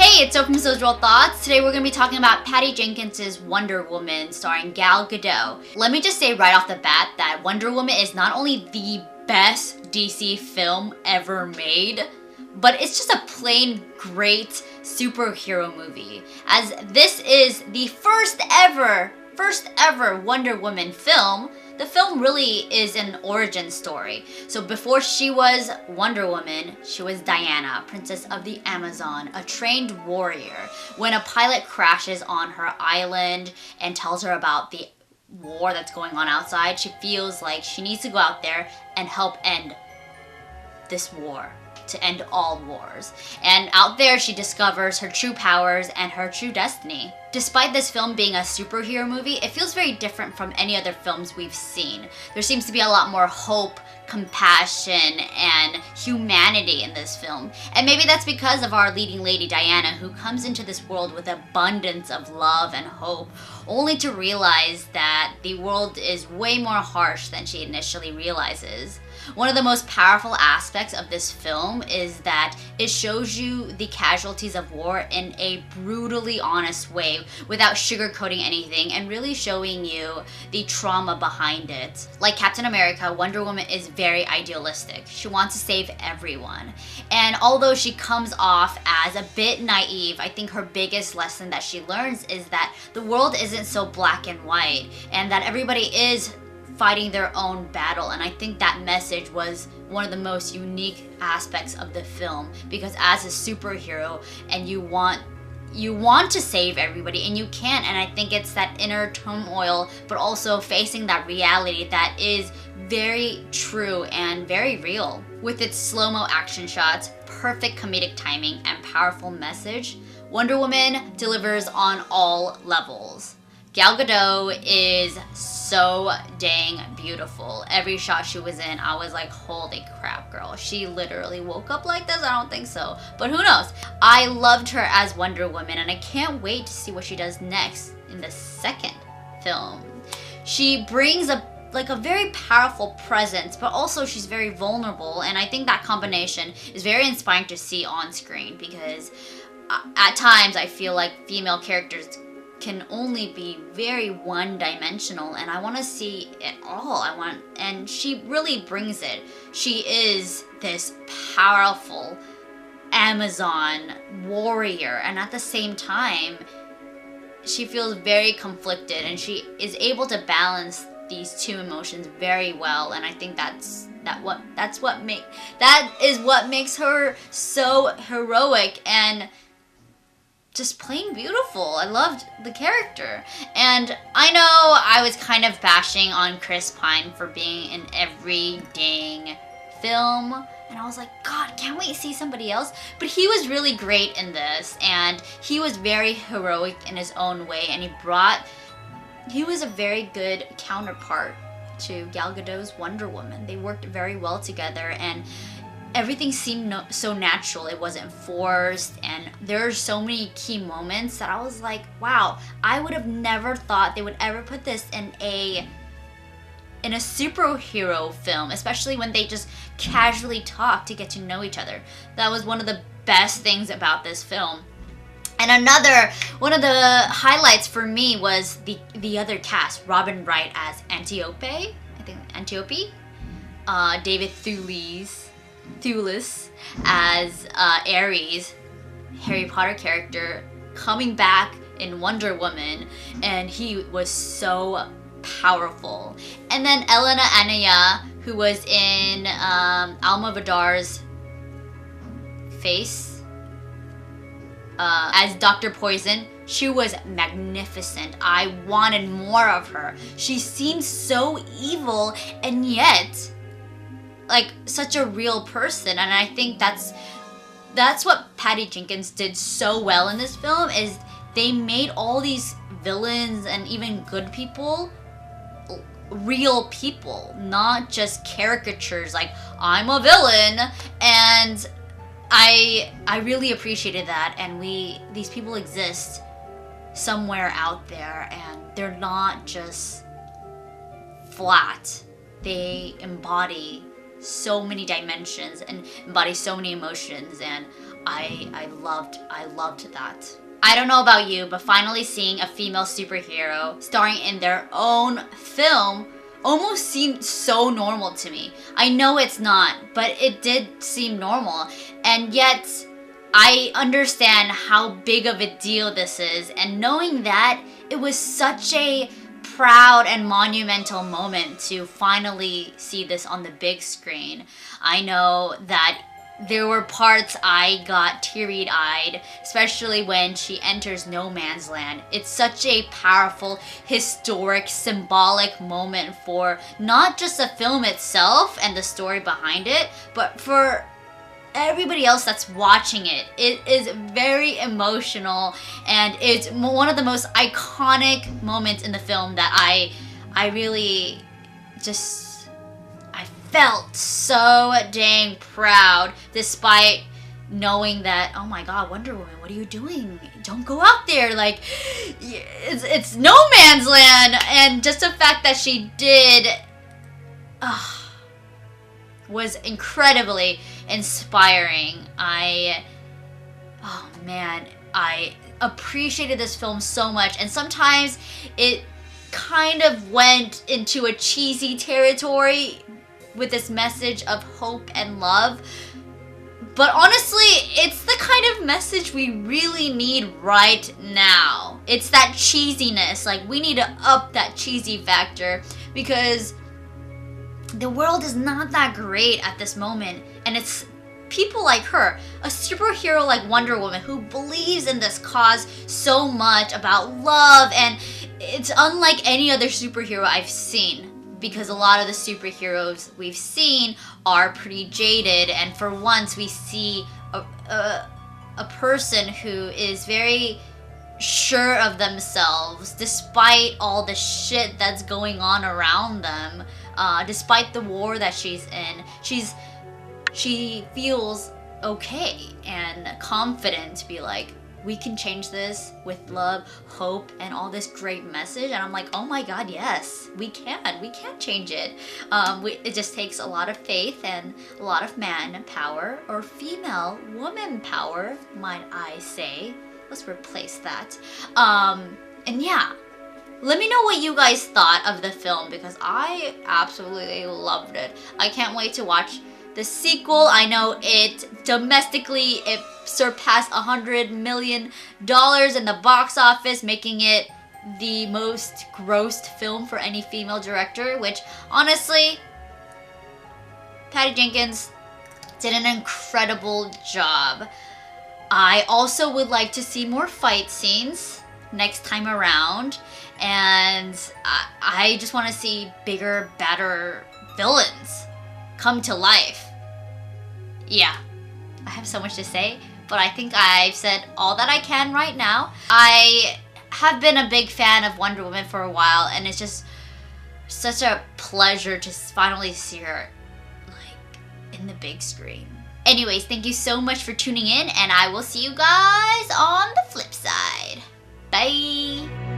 Hey, it's Sophie from So's Real Thoughts. Today we're going to be talking about Patty Jenkins' Wonder Woman starring Gal Gadot. Let me just say right off the bat that Wonder Woman is not only the best DC film ever made, but it's just a plain great superhero movie, as this is the first ever Wonder Woman film. The film really is an origin story. So before she was Wonder Woman, she was Diana, Princess of the Amazon, a trained warrior. When a pilot crashes on her island and tells her about the war that's going on outside, she feels like she needs to go out there and help end this war, to end all wars. And out there she discovers her true powers and her true destiny. Despite this film being a superhero movie, it feels very different from any other films we've seen. There seems to be a lot more hope, compassion, and humanity in this film. And maybe that's because of our leading lady Diana, who comes into this world with abundance of love and hope, only to realize that the world is way more harsh than she initially realizes. One of the most powerful aspects of this film is that it shows you the casualties of war in a brutally honest way, without sugarcoating anything, and really showing you the trauma behind it. Like Captain America, Wonder Woman is very idealistic. She wants to save everyone. And although she comes off as a bit naive, I think her biggest lesson that she learns is that the world isn't so black and white, and that everybody is fighting their own battle. And I think that message was one of the most unique aspects of the film, because as a superhero and you want to save everybody, and you can't. And I think it's that inner turmoil, but also facing that reality that is very true and very real. With its slow-mo action shots, perfect comedic timing, and powerful message, Wonder Woman delivers on all levels. Gal Gadot is so dang beautiful. Every shot she was in, I was like, holy crap, girl. She literally woke up like this? I don't think so, but who knows? I loved her as Wonder Woman, and I can't wait to see what she does next in the second film. She brings a very powerful presence, but also she's very vulnerable, and I think that combination is very inspiring to see on screen, because at times I feel like female characters can only be very one-dimensional, and I want to see it all. And she really brings it. She is this powerful Amazon warrior, and at the same time, she feels very conflicted, and she is able to balance these two emotions very well. And I think that is what makes her so heroic and just plain beautiful. I loved the character. And I know I was kind of bashing on Chris Pine for being in every dang film, and I was like, God, can't we see somebody else? But he was really great in this, and he was very heroic in his own way, and he was a very good counterpart to Gal Gadot's Wonder Woman. They worked very well together, and everything seemed so natural. It wasn't forced, and there are so many key moments that I was like, wow, I would have never thought they would ever put this in a superhero film, especially when they just casually talk to get to know each other. That was one of the best things about this film. And one of the highlights for me was the other cast. Robin Wright as Antiope, David Thewlis as Ares, Harry Potter character, coming back in Wonder Woman, and he was so powerful. And then Elena Anaya, who was in Almodovar's Face as Dr. Poison. She was magnificent. I wanted more of her. She seemed so evil, and yet like such a real person. And I think that's what Patty Jenkins did so well in this film, is they made all these villains and even good people real people, not just caricatures like I'm a villain. And I really appreciated that, and these people exist somewhere out there, and they're not just flat. They embody so many dimensions and embody so many emotions, and I loved that. I don't know about you, but finally seeing a female superhero starring in their own film almost seemed so normal to me. I know it's not, but it did seem normal. And yet, I understand how big of a deal this is. And knowing that, it was such a proud and monumental moment to finally see this on the big screen. I know that there were parts I got teary-eyed, especially when she enters no man's land. It's such a powerful, historic, symbolic moment for not just the film itself and the story behind it, but for everybody else that's watching it. It is very emotional, and it's one of the most iconic moments in the film that I really just... I felt so dang proud, despite knowing that, oh my god, Wonder Woman, what are you doing? Don't go out there. Like, it's no man's land. And just the fact that she did was incredibly inspiring. Oh man, I appreciated this film so much. And sometimes it kind of went into a cheesy territory with this message of hope and love. But honestly, it's the kind of message we really need right now. It's that cheesiness. Like, we need to up that cheesy factor because the world is not that great at this moment. And it's people like her, a superhero like Wonder Woman, who believes in this cause so much about love. And it's unlike any other superhero I've seen, because a lot of the superheroes we've seen are pretty jaded, and for once we see a person who is very sure of themselves despite all the shit that's going on around them, despite the war that she's in. She feels okay and confident to be like, we can change this with love, hope, and all this great message. And I'm like, oh my god, yes, we can change it. It just takes a lot of faith and a lot of man power, or female woman power, might I say. Let's replace that. And yeah, let me know what you guys thought of the film, because I absolutely loved it. I can't wait to watch the sequel. I know it surpassed $100 million in the box office, making it the most grossed film for any female director, which honestly, Patty Jenkins did an incredible job. I also would like to see more fight scenes next time around, and I just want to see bigger, badder villains come to life. Yeah, I have so much to say, but I think I've said all that I can right now. I have been a big fan of Wonder Woman for a while, and it's just such a pleasure to finally see her like in the big screen. Anyways, thank you so much for tuning in, and I will see you guys on the flip side. Bye!